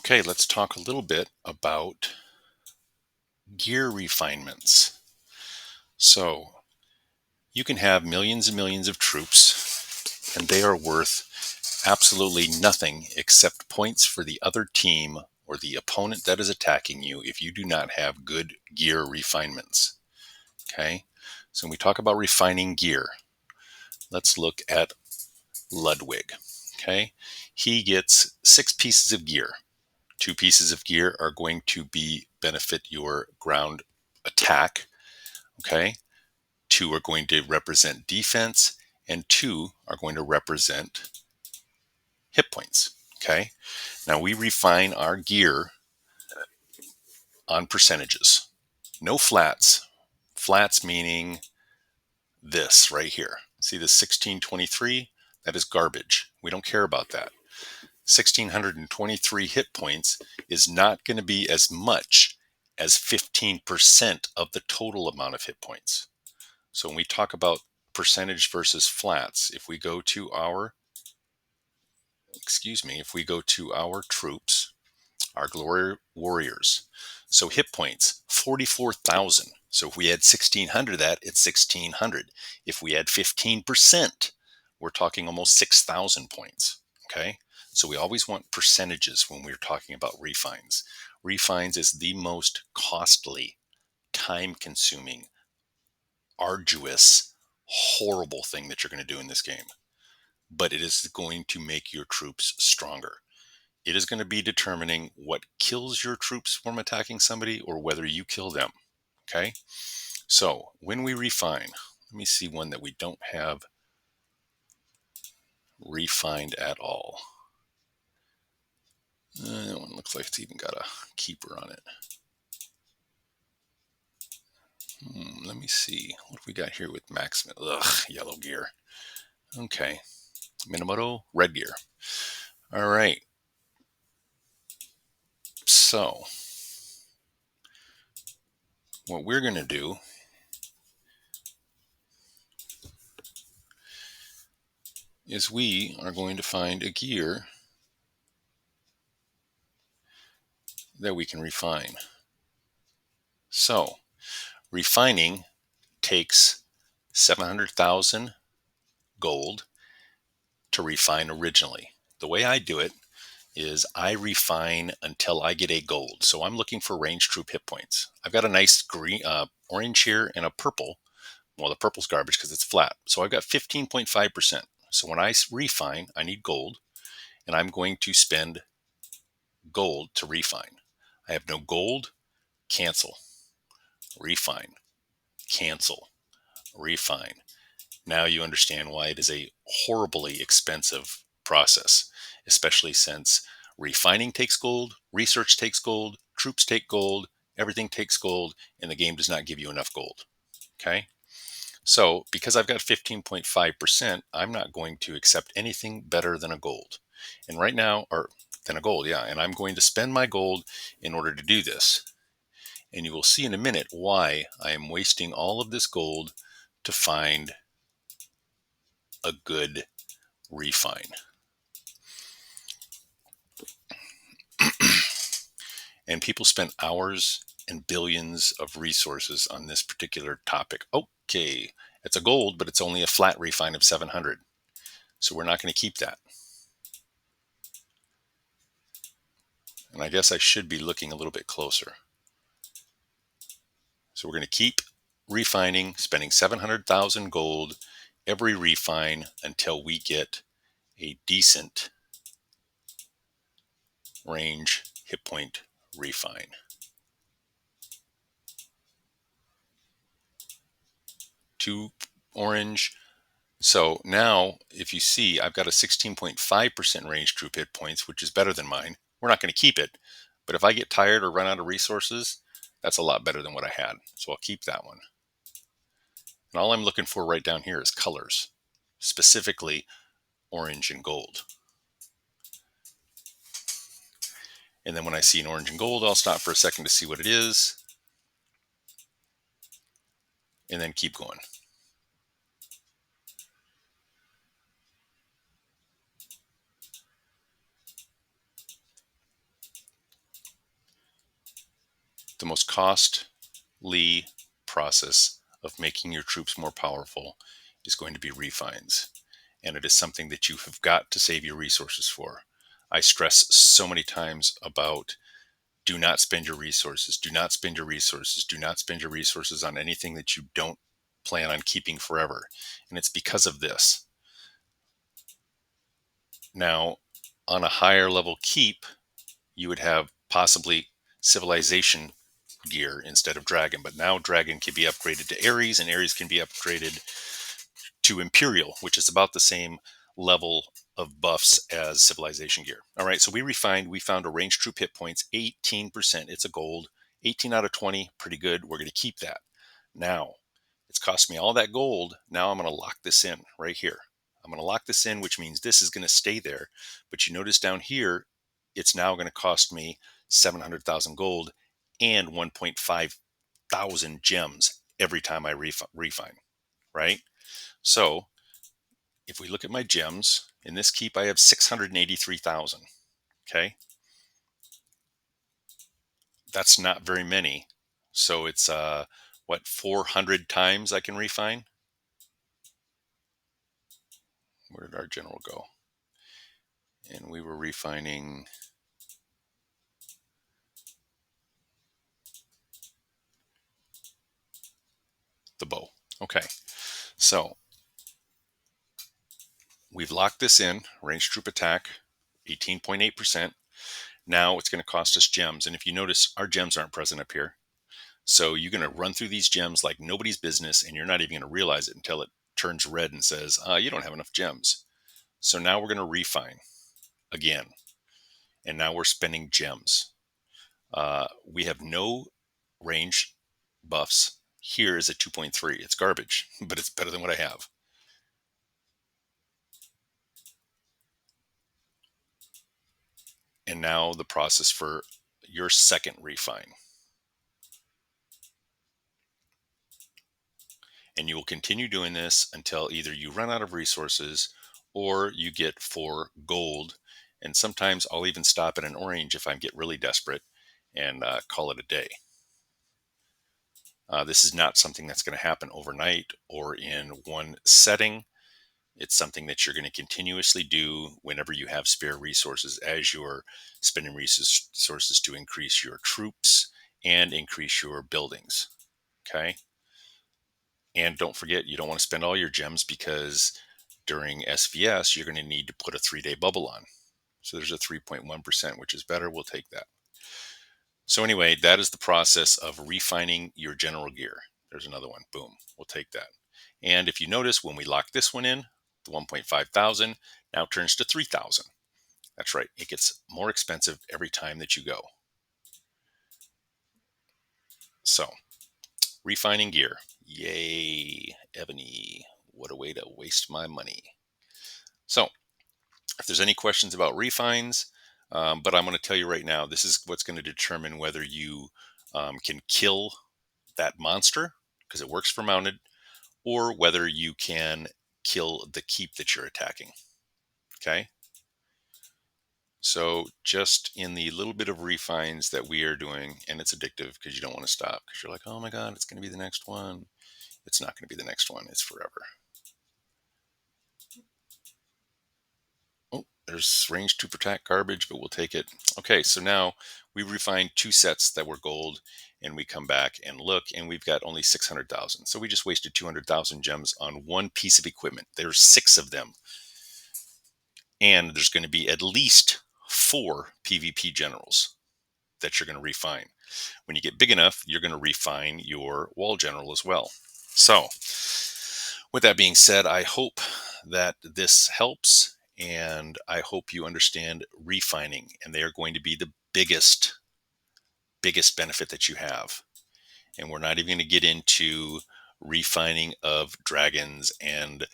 Okay, let's talk a little bit about gear refinements. So, you can have millions and millions of troops, and they are worth absolutely nothing except points for the other team or the opponent that is attacking you if you do not have good gear refinements. Okay, so when we talk about refining gear, let's look at Ludwig. Okay, he gets 6 pieces of gear. 2 pieces of gear are going to be benefit your ground attack. Okay. 2 are going to represent defense, and 2 are going to represent hit points. Okay. Now we refine our gear on percentages. No flats. Flats meaning this right here. See this 1623? That is garbage. We don't care about that. 1623 hit points is not going to be as much as 15% of the total amount of hit points. So when we talk about percentage versus flats, if we go to our troops, our glory warriors, so hit points 44,000. So if we add 1600 to that, it's 1600. If we add 15%, we're talking almost 6,000 points. Okay, so we always want percentages when we're talking about refines. Refines is the most costly, time consuming, arduous, horrible thing that you're going to do in this game. But it is going to make your troops stronger. It is going to be determining what kills your troops from attacking somebody or whether you kill them. Okay? So when we refine, let me see one that we don't have refined at all. That one looks like it's even got a keeper on it. Let me see. What have we got here with Maximus? Ugh, yellow gear. Okay. Minamoto, red gear. All right. So, what we're going to do is we are going to find a gear that we can refine. So, refining takes 700,000 gold to refine originally. The way I do it is I refine until I get a gold. So I'm looking for range troop hit points. I've got a nice green, orange here and a purple. Well, the purple's garbage because it's flat. So I've got 15.5%. So when I refine, I need gold, and I'm going to spend gold to refine. I have no gold, cancel, refine, cancel, refine. Now you understand why it is a horribly expensive process, especially since refining takes gold, research takes gold, troops take gold, everything takes gold, and the game does not give you enough gold. Okay? So, because I've got 15.5%, I'm not going to accept anything better than a gold. And right now, or than a gold, yeah, and I'm going to spend my gold in order to do this. And you will see in a minute why I am wasting all of this gold to find a good refine. And people spend hours and billions of resources on this particular topic. Okay, it's a gold, but it's only a flat refine of 700. So we're not going to keep that. And I guess I should be looking a little bit closer. So we're going to keep refining, spending 700,000 gold every refine until we get a decent range hit point refine. 2 orange. So now, if you see, I've got a 16.5% range troop hit points, which is better than mine. We're not going to keep it, but if I get tired or run out of resources, that's a lot better than what I had. So I'll keep that one. And all I'm looking for right down here is colors, specifically orange and gold. And then when I see an orange and gold, I'll stop for a second to see what it is, and then keep going. The most costly process of making your troops more powerful is going to be refines. And it is something that you have got to save your resources for. I stress so many times about do not spend your resources, do not spend your resources, do not spend your resources on anything that you don't plan on keeping forever. And it's because of this. Now, on a higher level keep, you would have possibly civilization gear instead of dragon, but now dragon can be upgraded to Ares and Ares can be upgraded to Imperial, which is about the same level of buffs as civilization gear. All right, so we found a range troop hit points 18%. It's a gold, 18 out of 20, pretty good. We're going to keep that. Now, it's cost me all that gold. Now I'm going to lock this in right here. I'm going to lock this in, which means this is going to stay there. But you notice down here, it's now going to cost me 700,000 gold and 1.5 thousand gems every time I refine, right? So if we look at my gems, in this keep, I have 683,000. Okay. That's not very many. So it's, 400 times I can refine? Where did our general go? And we were refining the bow. Okay. So we've locked this in, range troop attack, 18.8%. Now it's going to cost us gems. And if you notice, our gems aren't present up here. So you're going to run through these gems like nobody's business, and you're not even going to realize it until it turns red and says, you don't have enough gems. So now we're going to refine again. And now we're spending gems. We have no range buffs. Here is a 2.3. It's garbage, but it's better than what I have. And now the process for your second refine. And you will continue doing this until either you run out of resources or you get 4 gold. And sometimes I'll even stop at an orange if I get really desperate and call it a day. This is not something that's going to happen overnight or in one setting. It's something that you're going to continuously do whenever you have spare resources as you're spending resources to increase your troops and increase your buildings. Okay. And don't forget, you don't want to spend all your gems because during SVS, you're going to need to put a 3-day bubble on. So there's a 3.1%, which is better. We'll take that. So anyway, that is the process of refining your general gear. There's another one. Boom. We'll take that. And if you notice, when we lock this one in, the 1.5 thousand now turns to 3,000. That's right. It gets more expensive every time that you go. So refining gear. Yay, Ebony. What a way to waste my money. So if there's any questions about refines, but I'm going to tell you right now, this is what's going to determine whether you can kill that monster, because it works for mounted, or whether you can kill the keep that you're attacking. Okay. So just in the little bit of refines that we are doing, and it's addictive because you don't want to stop because you're like, oh my God, it's going to be the next one. It's not going to be the next one. It's forever. Oh, there's range to protect garbage, but we'll take it. Okay, so now we refined 2 sets that were gold, and we come back and look, and we've got only 600,000. So we just wasted 200,000 gems on one piece of equipment. There's 6 of them, and there's going to be at least 4 PvP generals that you're going to refine. When you get big enough, you're going to refine your wall general as well. So, with that being said, I hope that this helps, and I hope you understand refining, and they are going to be the biggest benefit that you have. And we're not even going to get into refining of dragons and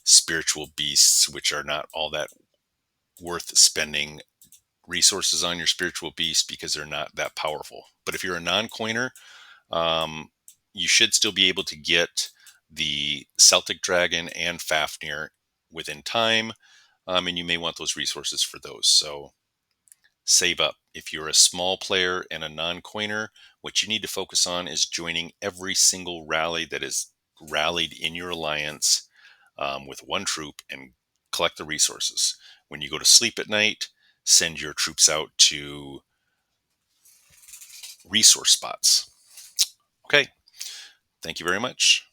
spiritual beasts, which are not all that worth spending resources on your spiritual beast because they're not that powerful. But if you're a non-coiner, you should still be able to get the Celtic Dragon and Fafnir within time, and you may want those resources for those. So save up. If you're a small player and a non-coiner, what you need to focus on is joining every single rally that is rallied in your alliance with one troop and collect the resources. When you go to sleep at night, send your troops out to resource spots. Okay, thank you very much.